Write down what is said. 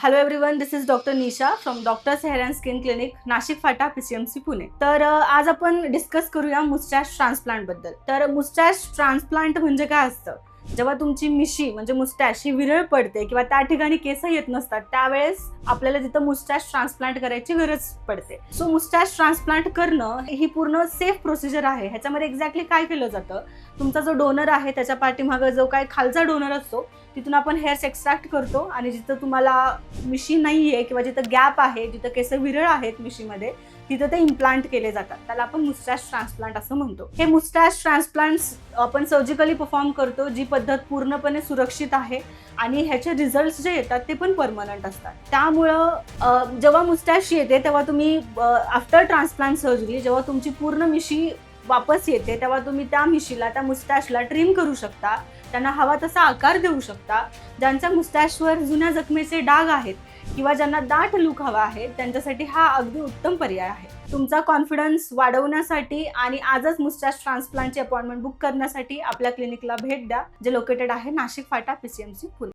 Hello everyone, this is doctor Nisha from doctors hair and skin clinic, Nashik Phata, PCMC Pune. तर आज आपण discuss करूया मुस्टॅच transplant बद्दल. तर मुस्टॅच ट्रान्सप्लांट म्हणजे काय असतं? जेव्हा तुमची मिशी म्हणजे मुस्टॅच ही विरळ पडते किंवा त्या ठिकाणी केस येत नसतात, त्यावेळेस आपल्याला तिथं मुस्टॅच ट्रान्सप्लांट करायची गरज पडते. सो मुस्टॅच ट्रान्सप्लांट करणं ही पूर्ण सेफ प्रोसिजर आहे. ह्याच्यामध्ये एक्झॅक्टली काय केलं जातं? तुमचा जो डोनर आहे त्याच्या पाठीमागं जो काय खालचा डोनर असतो तिथून आपण हेअर्स एक्स्ट्रॅक्ट करतो आणि जिथं तुम्हाला मिशी नाहीये किंवा जिथं गॅप आहे, जिथं केस विरळ आहेत मिशीमध्ये, तिथं ते इम्प्लांट केले जातात. त्याला आपण मुस्टॅच ट्रान्सप्लांट असं म्हणतो. हे मुस्टॅच ट्रान्सप्लांट्स आपण सर्जिकली परफॉर्म करतो, जी पद्धत पूर्णपणे सुरक्षित आहे आणि ह्याचे रिझल्ट्स जे येतात ते पण परमनंट असतात. त्यामुळं जेव्हा मुस्टॅच येते तेव्हा तुम्ही आफ्टर ट्रान्सप्लांट सर्जरी जेव्हा तुमची पूर्ण मिशी वापस येते तेव्हा तुम्ही त्या मिशीला, त्या मुस्टॅचला ट्रिम करू शकता, त्यांना हवा तसा आकार देऊ शकता. ज्यांच्या मुस्टॅचवर जुन्या जखमेचे डाग आहेत किंवा ज्यांना दाट लुक हवा आहे त्यांच्यासाठी हा अगदी उत्तम पर्याय आहे. तुमचा कॉन्फिडन्स वाढवण्यासाठी आणि आजच मुस्टॅच ट्रान्सप्लांटची अपॉइंटमेंट बुक करण्यासाठी आपल्या क्लिनिकला भेट द्या, जे लोकेटेड आहे नाशिक फाटा, PCMC पुणे.